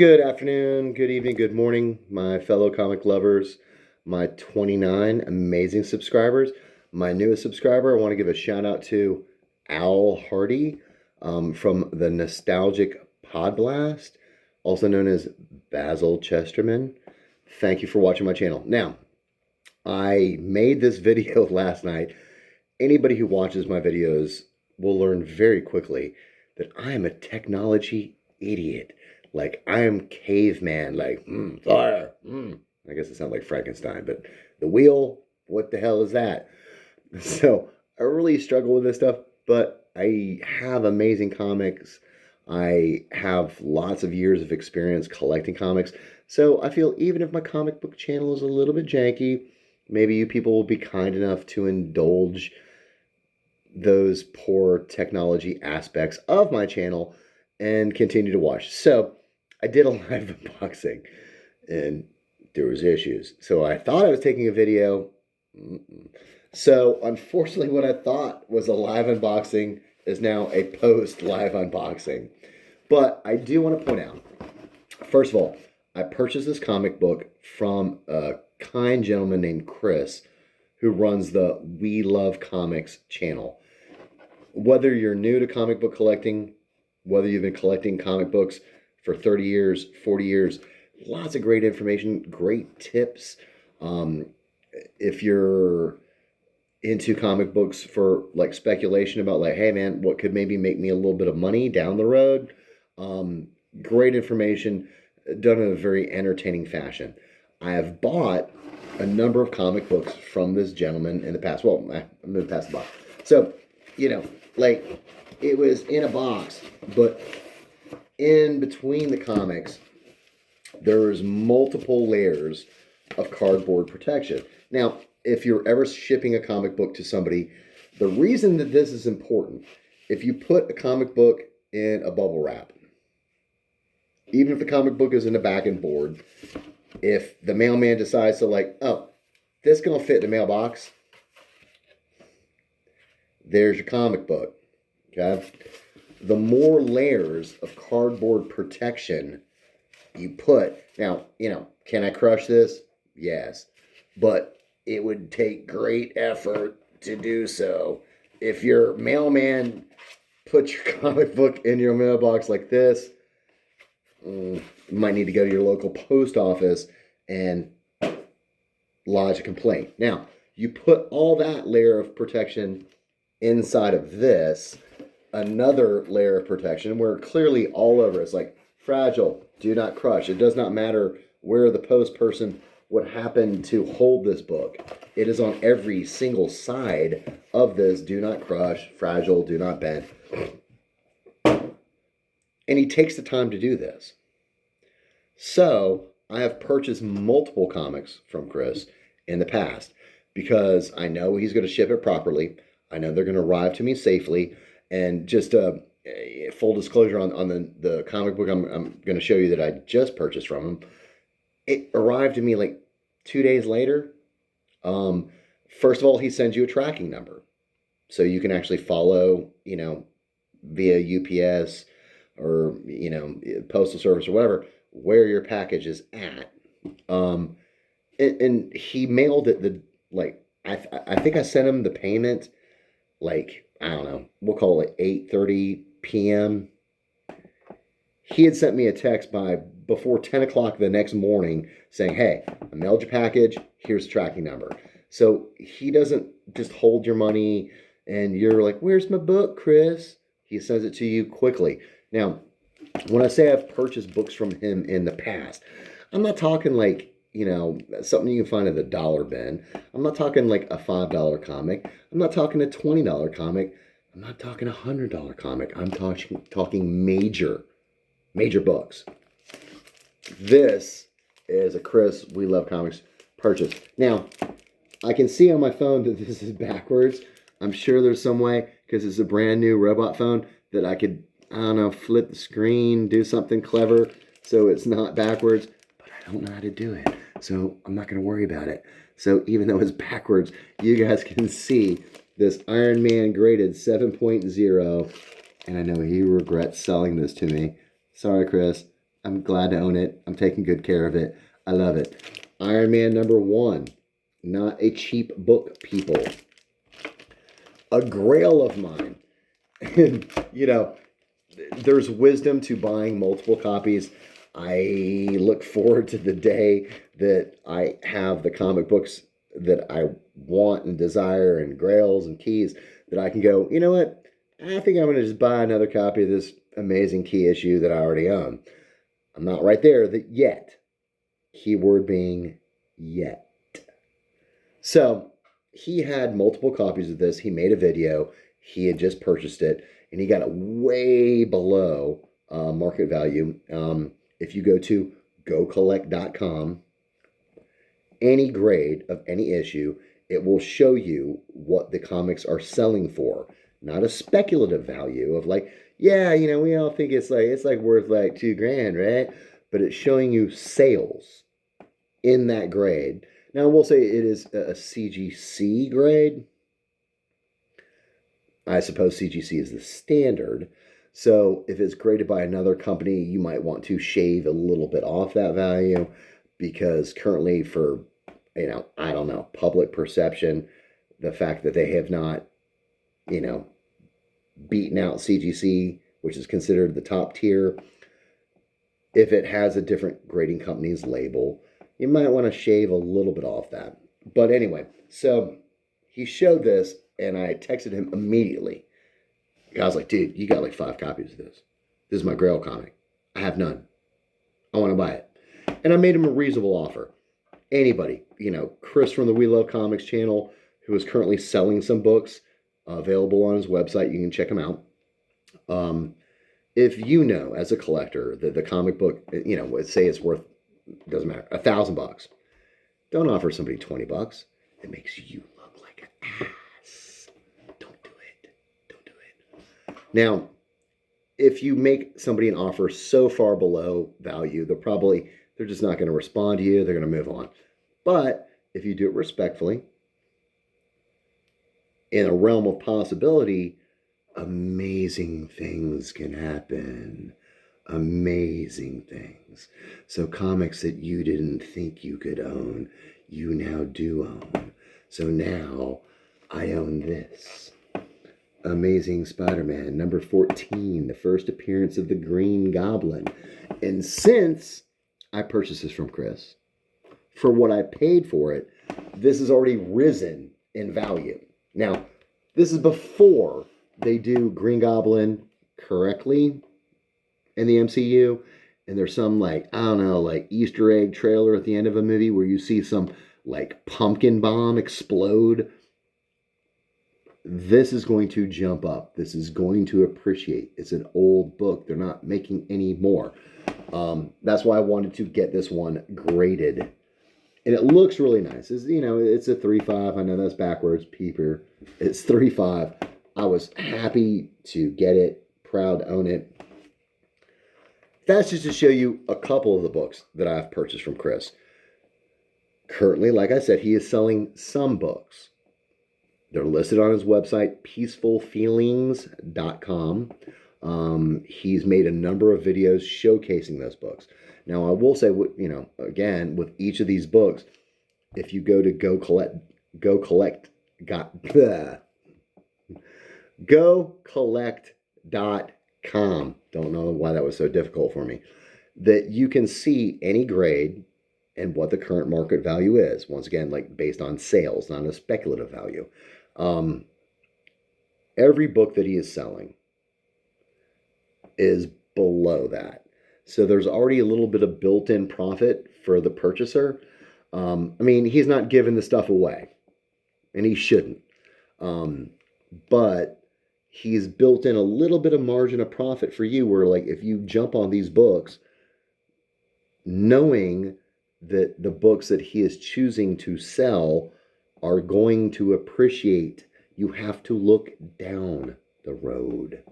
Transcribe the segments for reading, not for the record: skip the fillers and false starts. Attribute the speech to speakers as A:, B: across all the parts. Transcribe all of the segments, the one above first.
A: Good afternoon, good evening, good morning, my fellow comic lovers, my 29 amazing subscribers. My newest subscriber, I want to give a shout out to Al Hardy from the Nostalgic Podblast, also known as Basil Chesterman. Thank you for watching my channel. Now, I made this video last night. Anybody who watches my videos will learn very quickly that I am a technology idiot. Like, I am caveman, like, fire, I guess it sounds like Frankenstein, but the wheel, what the hell is that? So, I really struggle with this stuff, but I have amazing comics. I have lots of years of experience collecting comics. So, I feel even if my comic book channel is a little bit janky, maybe you people will be kind enough to indulge those poor technology aspects of my channel and continue to watch. So, I did a live unboxing and there was issues. So I thought I was taking a video. So unfortunately what I thought was a live unboxing is now a post live unboxing. But I do want to point out, first of all, I purchased this comic book from a kind gentleman named Chris who runs the We Love Comics channel. Whether you're new to comic book collecting, whether you've been collecting comic books for 30 years, 40 years, lots of great information, great tips. If you're into comic books for like speculation about like, hey man, what could maybe make me a little bit of money down the road? Great information done in a very entertaining fashion. I have bought a number of comic books from this gentleman in the past. Well, I'm going to pass the box. So, like it was in a box, but in between the comics, there's multiple layers of cardboard protection. Now, if you're ever shipping a comic book to somebody, the reason that this is important, if you put a comic book in a bubble wrap, even if the comic book is in a back and board, if the mailman decides to like, oh, this is going to fit in the mailbox, there's your comic book, okay? The more layers of cardboard protection you put, now, can I crush this? Yes, but it would take great effort to do so. If your mailman puts your comic book in your mailbox like this, you might need to go to your local post office and lodge a complaint. Now, you put all that layer of protection inside of this, another layer of protection where clearly all over it's like fragile, do not crush. It does not matter where the post person would happen to hold this book. It is on every single side of this, do not crush, fragile, do not bend. And he takes the time to do this. So I have purchased multiple comics from Chris in the past because I know he's going to ship it properly. I know they're going to arrive to me safely. And just full disclosure on the comic book I'm going to show you that I just purchased from him. It arrived to me like 2 days later. First of all, he sends you a tracking number. So you can actually follow, via UPS or, postal service or whatever, where your package is at. And he mailed it I think I sent him the payment like, I don't know, we'll call it 8:30 p.m. He had sent me a text before 10 o'clock the next morning saying, hey, I mailed your package, here's the tracking number. So he doesn't just hold your money and you're like, where's my book, Chris? He sends it to you quickly. Now, when I say I've purchased books from him in the past, I'm not talking like, something you can find at the dollar bin. I'm not talking like a $5 comic. I'm not talking a $20 comic. I'm not talking a $100 comic. I'm talking major books. This is a Chris We Love Comics purchase. Now, I can see on my phone that this is backwards. I'm sure there's some way, because it's a brand new robot phone, that I could, flip the screen, do something clever so it's not backwards. But I don't know how to do it. So I'm not going to worry about it. So even though it's backwards, you guys can see this Iron Man graded 7.0. And I know he regrets selling this to me. Sorry, Chris. I'm glad to own it. I'm taking good care of it. I love it. Iron Man #1. Not a cheap book, people. A grail of mine. And, there's wisdom to buying multiple copies. I look forward to the day that I have the comic books that I want and desire and grails and keys that I can go, you know what? I think I'm going to just buy another copy of this amazing key issue that I already own. I'm not right there yet. Keyword being yet. So he had multiple copies of this. He made a video. He had just purchased it, and he got it way below market value. If you go to gocollect.com, any grade of any issue, it will show you what the comics are selling for. Not a speculative value of like, yeah, we all think it's like worth like $2,000, right? But it's showing you sales in that grade. Now, we'll say it is a CGC grade. I suppose CGC is the standard. So if it's graded by another company, you might want to shave a little bit off that value, because currently for, I don't know, public perception, the fact that they have not, beaten out CGC, which is considered the top tier, if it has a different grading company's label, you might want to shave a little bit off that. But anyway, so he showed this, and I texted him immediately. I was like, dude, you got like 5 copies of this. This is my Grail comic. I have none. I want to buy it. And I made him a reasonable offer. Anybody, Chris from the We Love Comics channel, who is currently selling some books available on his website, you can check them out. If as a collector, that the comic book, let's say it's worth, doesn't matter, $1,000. Don't offer somebody $20. It makes you look like an ass. Don't do it. Don't do it. Now, if you make somebody an offer so far below value, they're just not going to respond to you. They're going to move on. But if you do it respectfully, in a realm of possibility, amazing things can happen. Amazing things. So comics that you didn't think you could own, you now do own. So now I own this. Amazing Spider-Man #14, the first appearance of the Green Goblin. And since I purchased this from Chris, for what I paid for it, this has already risen in value. Now, this is before they do Green Goblin correctly in the MCU, and there's some Easter egg trailer at the end of a movie where you see some pumpkin bomb explode. This is going to jump up. This is going to appreciate. It's an old book. They're not making any more. That's why I wanted to get this one graded. And it looks really nice. It's a 3.5. I know that's backwards, peeper. It's 3.5. I was happy to get it. Proud to own it. That's just to show you a couple of the books that I've purchased from Chris. Currently, like I said, he is selling some books. They're listed on his website, peacefulfeelings.com. He's made a number of videos showcasing those books. Now, I will say, again, with each of these books, if you go to gocollect.com, don't know why that was so difficult for me, that you can see any grade and what the current market value is. Once again, based on sales, not a speculative value. Every book that he is selling is below that. So there's already a little bit of built-in profit for the purchaser. He's not giving the stuff away, and he shouldn't. But he's built in a little bit of margin of profit for you, where if you jump on these books, knowing that the books that he is choosing to sell are going to appreciate, you have to look down the road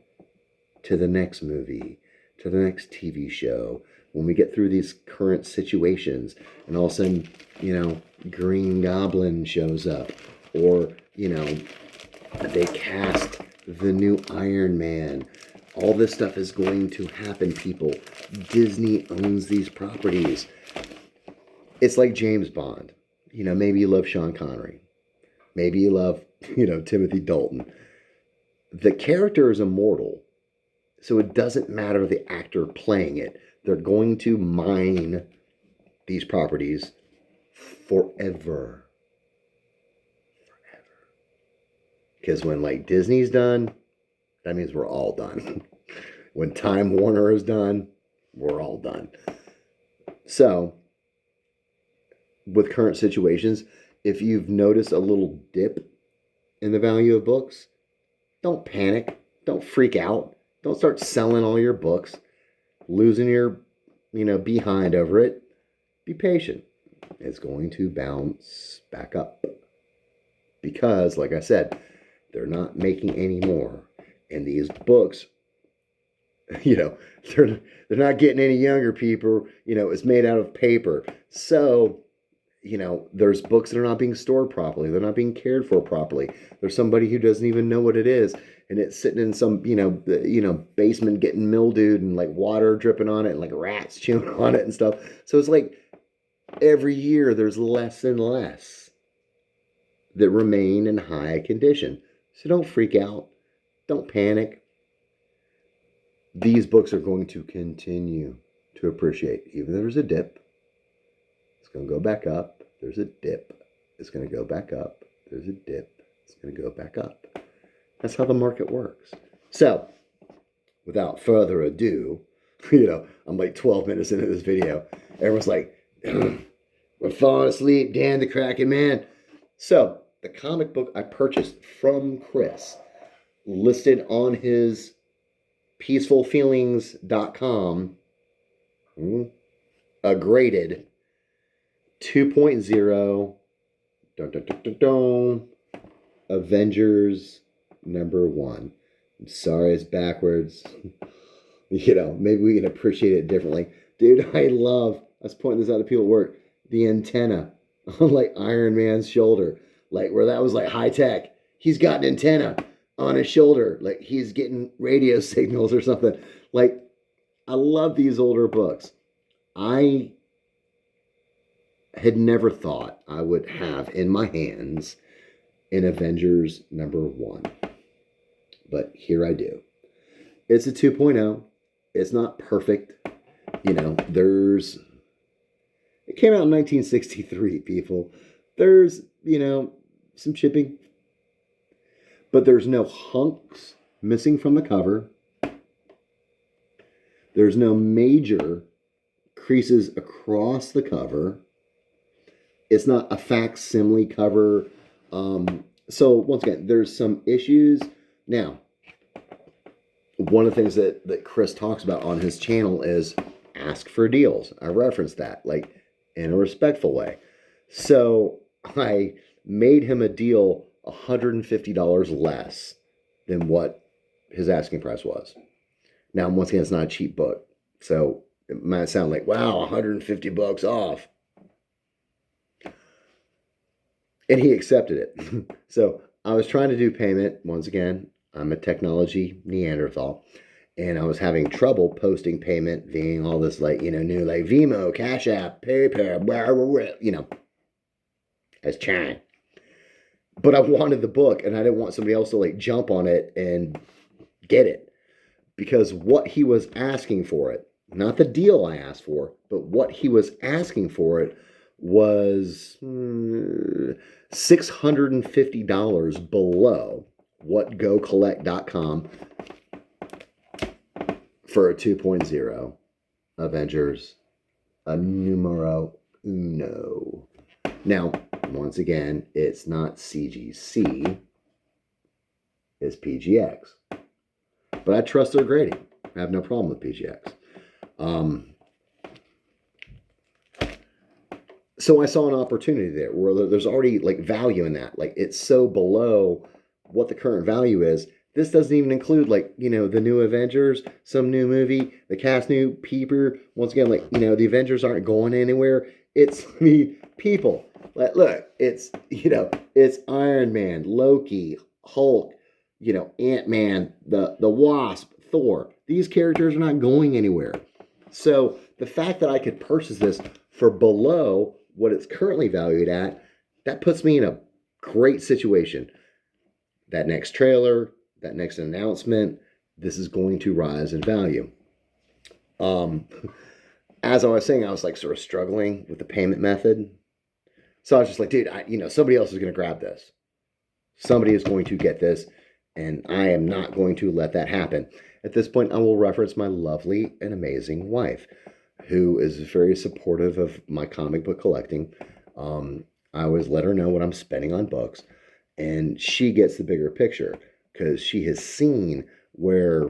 A: to the next movie, to the next TV show. When we get through these current situations, and all of a sudden, Green Goblin shows up, or, they cast the new Iron Man. All this stuff is going to happen, people. Disney owns these properties. It's like James Bond. Maybe you love Sean Connery. Maybe you love, Timothy Dalton. The character is immortal, so it doesn't matter the actor playing it. They're going to mine these properties forever. Because when Disney's done, that means we're all done. When Time Warner is done, we're all done. So, with current situations, if you've noticed a little dip in the value of books, don't panic. Don't freak out. Don't start selling all your books, losing your, behind over it. Be patient. It's going to bounce back up. Because, like I said, they're not making any more. And these books, they're not getting any younger, people. It's made out of paper. So, there's books that are not being stored properly. They're not being cared for properly. There's somebody who doesn't even know what it is. And it's sitting in some, basement getting mildewed and water dripping on it and rats chewing on it and stuff. So it's every year there's less and less that remain in high condition. So don't freak out. Don't panic. These books are going to continue to appreciate. Even though there's a dip, it's going to go back up. There's a dip. It's going to go back up. There's a dip. It's going to go back up. That's how the market works. So, without further ado, I'm 12 minutes into this video. Everyone's like, we're falling asleep, Dan the Kraken Man. So, the comic book I purchased from Chris, listed on his peacefulfeelings.com, a graded 2.0 Avengers #1. I'm sorry it's backwards. Maybe we can appreciate it differently. Dude, I was pointing this out to people at work, the antenna on Iron Man's shoulder. Where that was high tech. He's got an antenna on his shoulder. He's getting radio signals or something. I love these older books. I had never thought I would have in my hands an Avengers #1. But here I do. It's a 2.0. It's not perfect. It came out in 1963, people. There's, some chipping. But there's no hunks missing from the cover. There's no major creases across the cover. It's not a facsimile cover. So, once again, there's some issues. Now, one of the things that Chris talks about on his channel is ask for deals. I referenced that, in a respectful way. So, I made him a deal $150 less than what his asking price was. Now, once again, it's not a cheap book. So, it might sound wow, $150 off. And he accepted it. So, I was trying to do payment. Once again, I'm a technology Neanderthal. And I was having trouble posting payment via all this, new, Vimo, Cash App, PayPal, blah, blah, blah, as China. But I wanted the book, and I didn't want somebody else to, jump on it and get it. Because what he was asking for it, not the deal I asked for, but what he was asking for it was $650 below what GoCollect.com for a 2.0 Avengers, a numero uno. Now, once again, it's not CGC, it's PGX. But I trust their grading. I have no problem with PGX. So I saw an opportunity there where there's already value in that. It's so below what the current value is. This doesn't even include the new Avengers, some new movie, the cast new peeper. Once again, the Avengers aren't going anywhere. It's people. Look, it's it's Iron Man, Loki, Hulk, Ant-Man, the Wasp, Thor. These characters are not going anywhere. So the fact that I could purchase this for below what it's currently valued at, that puts me in a great situation. That next trailer, that next announcement, this is going to rise in value. As I was saying, I was like sort of struggling with the payment method. So I was just like, dude, somebody else is going to grab this. Somebody is going to get this, and I am not going to let that happen. At this point, I will reference my lovely and amazing wife, who is very supportive of my comic book collecting. I always let her know what I'm spending on books, and she gets the bigger picture because she has seen where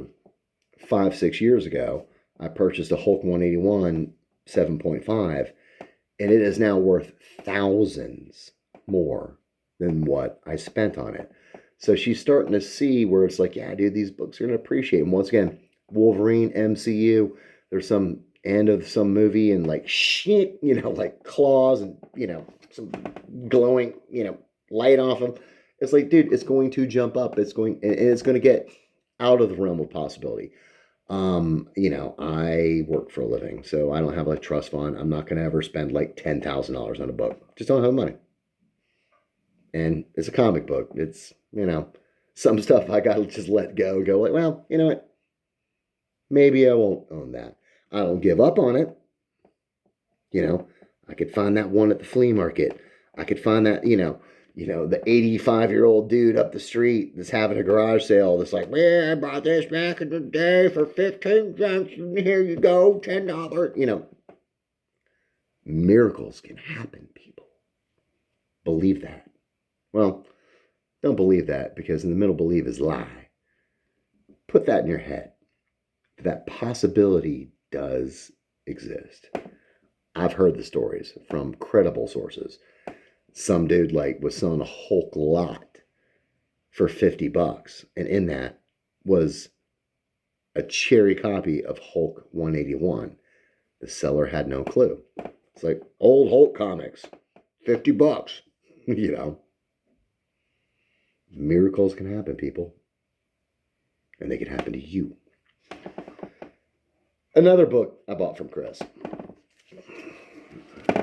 A: 5-6 years ago, I purchased a Hulk 181 7.5, and it is now worth thousands more than what I spent on it. So she's starting to see where it's like, yeah, dude, these books are going to appreciate. And once again, Wolverine, MCU, there's some end of some movie and like shit, like claws and, some glowing, light off them. It's like, dude, it's going to jump up. It's going to get out of the realm of possibility. I work for a living, so I don't have a trust fund. I'm not going to ever spend like $10,000 on a book. Just don't have money. And it's a comic book. It's, some stuff I got to just let go like, well, you know what? Maybe I won't own that. I don't give up on it. I could find that one at the flea market. I could find that, the 85-year-old dude up the street that's having a garage sale that's like, yeah, I bought this back in the day for 15 cents, and here you go, $10. Miracles can happen, people. Believe that. Well, don't believe that, because in the middle believe is lie. Put that in your head. That possibility does exist. I've heard the stories from credible sources. Some dude was selling a Hulk lot for $50, and in that was a cherry copy of Hulk 181. The seller had no clue. It's like old Hulk comics, $50. Miracles can happen, people, and they can happen to you. Another book I bought from Chris,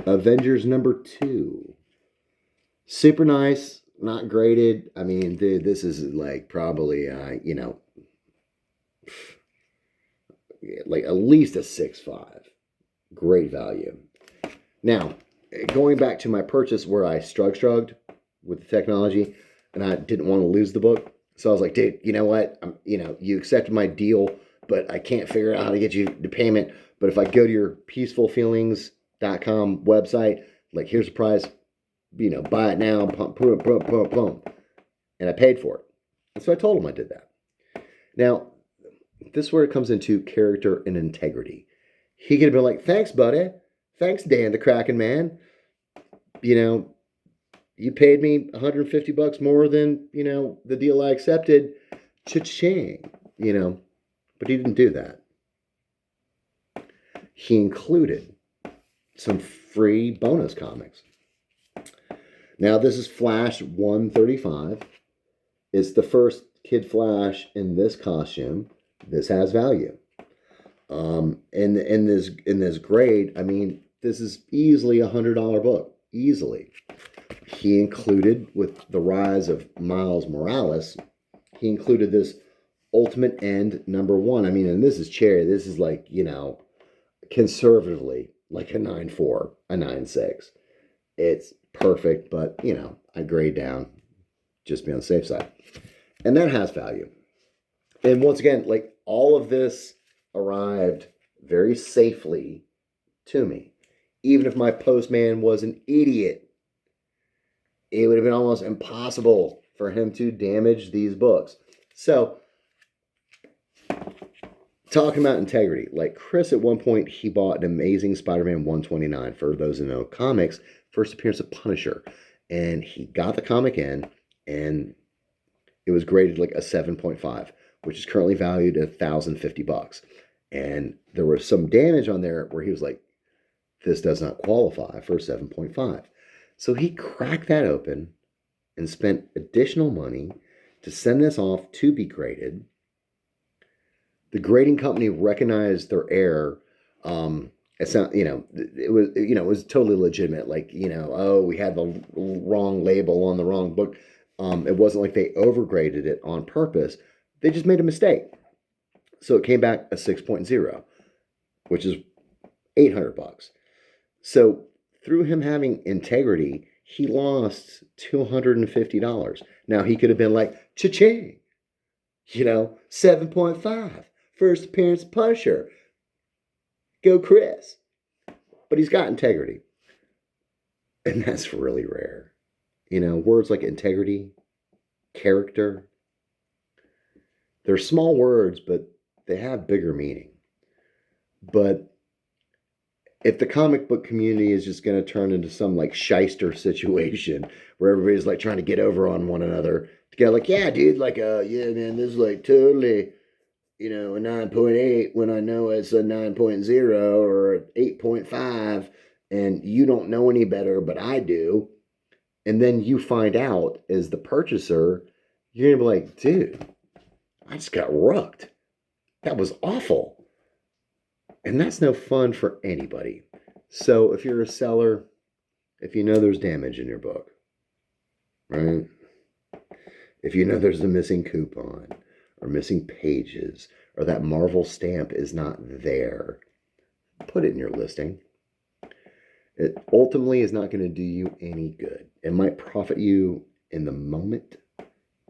A: Avengers #2. Super nice, not graded. I mean, dude, this is like probably, like at least a 6.5. Great value. Now, going back to my purchase where I shrugged with the technology and I didn't want to lose the book. So I was like, dude, you know what? You accepted my deal, but I can't figure out how to get you the payment. But if I go to your peacefulfeelings.com website, like, here's the price. Buy it now, boom. And I paid for it. And so I told him I did that. Now, this is where it comes into character and integrity. He could have been like, thanks, buddy. Thanks, Dan the Kraken Man. You paid me $150 more than, the deal I accepted. Cha-ching, But he didn't do that. He included some free bonus comics. Now, this is Flash 135. It's the first Kid Flash in this costume. This has value. In this grade, I mean, this is easily a $100 book. Easily. He included, with the rise of Miles Morales, he included this Ultimate End #1. I mean, and this is cherry. This is like, conservatively, like a 9.4, a 9.6. It's perfect, but, I grade down just be on the safe side. And that has value. And once again, like, all of this arrived very safely to me. Even if my postman was an idiot, it would have been almost impossible for him to damage these books. So, talking about integrity, like Chris at one point, he bought an Amazing Spider-Man 129, for those who know comics, first appearance of Punisher. And he got the comic in, and it was graded like a 7.5, which is currently valued at $1,050. And there was some damage on there where he was like, this does not qualify for a 7.5. So he cracked that open and spent additional money to send this off to be graded. The grading company recognized their error. It's not, it was totally legitimate. Like, oh, we had the wrong label on the wrong book. It wasn't like they overgraded it on purpose. They just made a mistake. So it came back a 6.0, which is $800. So through him having integrity, he lost $250. Now he could have been like, cha-ching, 7.5, first appearance Punisher. Go Chris. But he's got integrity. And that's really rare. Words like integrity, character, they're small words, but they have bigger meaning. But if the comic book community is just going to turn into some like shyster situation where everybody's like trying to get over on one another to go like, yeah, dude, like, yeah, man, this is like totally, a 9.8 when I know it's a 9.0 or 8.5 and you don't know any better, but I do. And then you find out as the purchaser, you're going to be like, dude, I just got rooked. That was awful. And that's no fun for anybody. So if you're a seller, if you know there's damage in your book, right? If you know there's a missing coupon or missing pages or that Marvel stamp is not there, put it in your listing. It ultimately is not going to do you any good. It might profit you in the moment,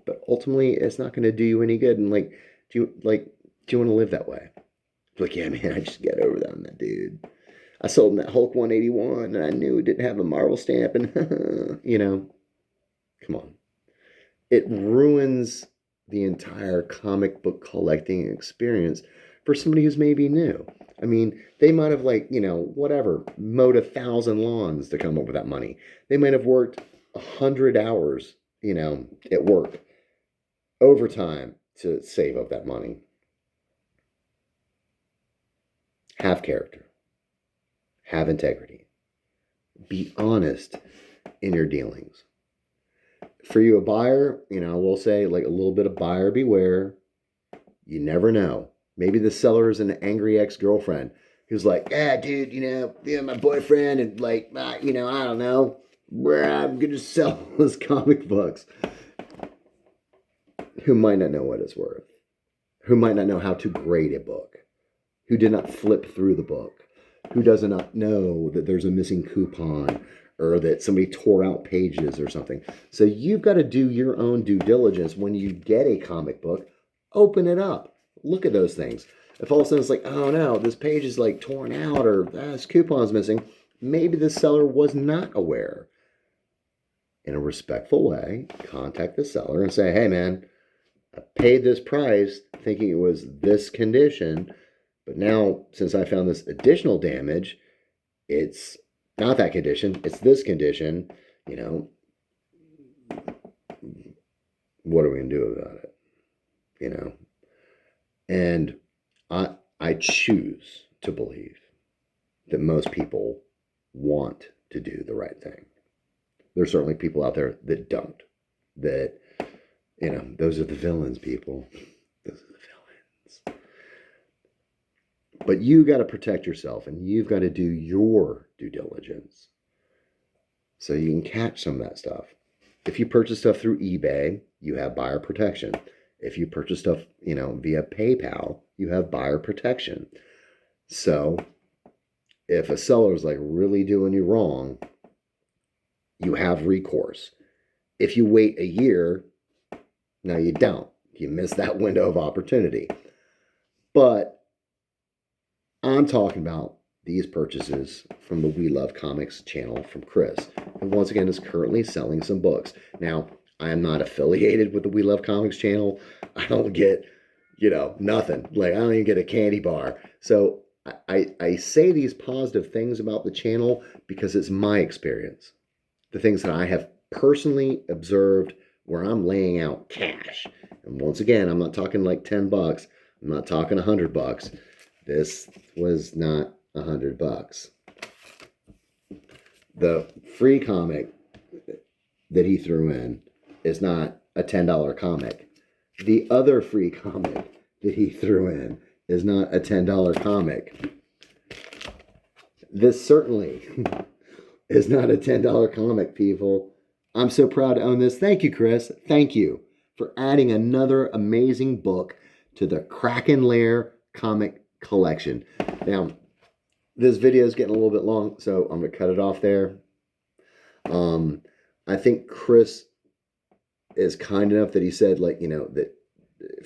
A: but ultimately it's not going to do you any good. And do you want to live that way? Like, yeah, man, I just got over on that dude. I sold him that Hulk 181 and I knew it didn't have a Marvel stamp and, come on. It ruins the entire comic book collecting experience for somebody who's maybe new. I mean, they might have mowed 1,000 lawns to come up with that money. They might have worked 100 hours, at work, overtime to save up that money. Have character. Have integrity. Be honest in your dealings. For you, a buyer, we'll say like a little bit of buyer beware. You never know. Maybe the seller is an angry ex-girlfriend who's like, yeah, dude, my boyfriend and I don't know where I'm going to sell his comic books. Who might not know what it's worth. Who might not know how to grade a book. Who did not flip through the book. Who does not know that there's a missing coupon or that somebody tore out pages or something. So you've got to do your own due diligence when you get a comic book. Open it up. Look at those things. If all of a sudden it's like, oh no, this page is like torn out or this coupon's missing, maybe the seller was not aware. In a respectful way, contact the seller and say, hey man, I paid this price thinking it was this condition, but now since I found this additional damage, it's not that condition, it's this condition, what are we going to do about it? And I choose to believe that most people want to do the right thing. There's certainly people out there that don't. That, those are the villains, people. Those are the villains. But you got to protect yourself and you've got to do your due diligence so you can catch some of that stuff. If you purchase stuff through eBay, you have buyer protection. If you purchase stuff, via PayPal, you have buyer protection. So if a seller is really doing you wrong, you have recourse. If you wait a year, no, you don't. You miss that window of opportunity. But I'm talking about these purchases from the We Love Comics channel from Chris, who once again is currently selling some books. Now, I am not affiliated with the We Love Comics channel. I don't get, nothing. I don't even get a candy bar. So I say these positive things about the channel because it's my experience. The things that I have personally observed where I'm laying out cash. And once again, I'm not talking $10. I'm not talking $100. This was not $100. The free comic that he threw in is not a $10 comic. The other free comic that he threw in is not a $10 comic. This certainly is not a $10 comic, people. I'm so proud to own this. Thank you, Chris. Thank you for adding another amazing book to the Kraken Lair comic collection. Now, this video is getting a little bit long, so I'm going to cut it off there. I think Chris is kind enough that he said, like, you know, that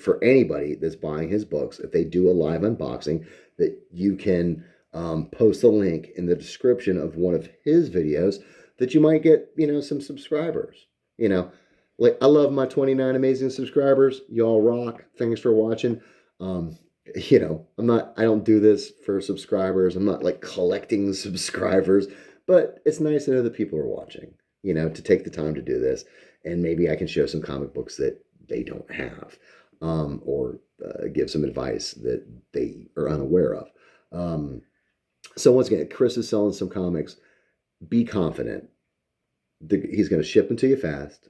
A: for anybody that's buying his books, if they do a live unboxing, that you can post a link in the description of one of his videos that you might get, you know, some subscribers. You know, like, I love my 29 amazing subscribers. Y'all rock. Thanks for watching. You know, I don't do this for subscribers. I'm not like collecting subscribers, but it's nice to know that people are watching, you know, to take the time to do this. And maybe I can show some comic books that they don't have, or give some advice that they are unaware of. So once again, Chris is selling some comics. Be confident. He's going to ship them to you fast.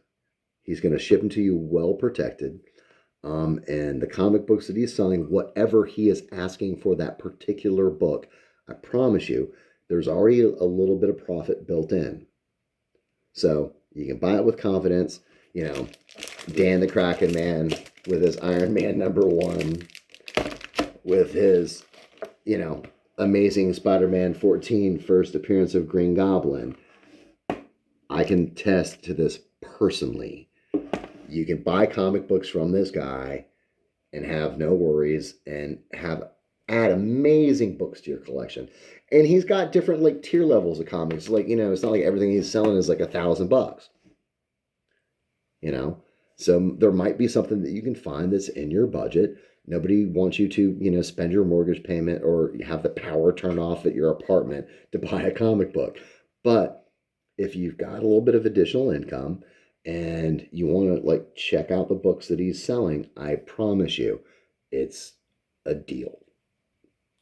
A: He's going to ship them to you well protected. And the comic books that he's selling, whatever he is asking for that particular book, I promise you, there's already a little bit of profit built in. So you can buy it with confidence. You know, Dan the Kraken Man with his Iron Man #1, with his, you know, Amazing Spider-Man 14 first appearance of Green Goblin. I can attest to this personally. You can buy comic books from this guy and have no worries and add amazing books to your collection. And he's got different like tier levels of comics. Like, you know, it's not like everything he's selling is like $1,000. You know, so there might be something that you can find that's in your budget. Nobody wants you to, you know, spend your mortgage payment or have the power turn off at your apartment to buy a comic book. But if you've got a little bit of additional income and you want to like check out the books that he's selling, I promise you, it's a deal.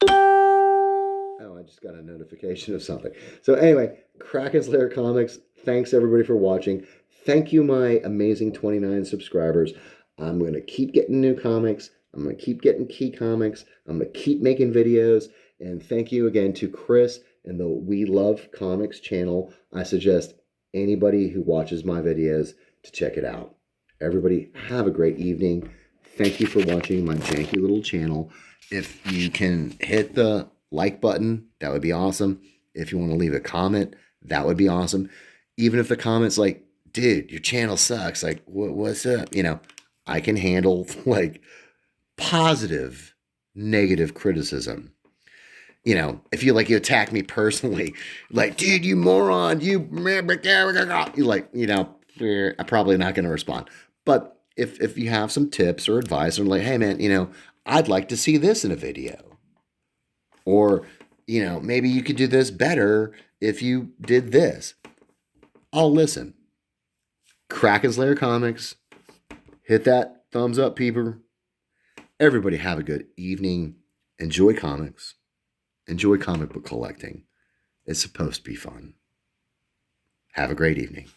A: Oh, I just got a notification of something. So anyway, Kraken's Lair Comics, thanks everybody for watching. Thank you, my amazing 29 subscribers. I'm going to keep getting new comics. I'm going to keep getting key comics. I'm going to keep making videos. And thank you again to Chris and the We Love Comics channel. I suggest anybody who watches my videos to check it out. Everybody have a great evening. Thank you for watching my janky little channel. If you can hit the like button, that would be awesome. If you want to leave a comment, that would be awesome. Even if the comment's like, dude, your channel sucks. Like, what's up? You know, I can handle like positive, negative criticism. You know, if you attack me personally, like, dude, you moron, you like, you know, I'm probably not going to respond. But if you have some tips or advice, or like, hey man, you know, I'd like to see this in a video, or, you know, maybe you could do this better if you did this, I'll listen. Kraken's Lair Comics. Hit that thumbs up, peeper. Everybody have a good evening. Enjoy comics. Enjoy comic book collecting. It's supposed to be fun. Have a great evening.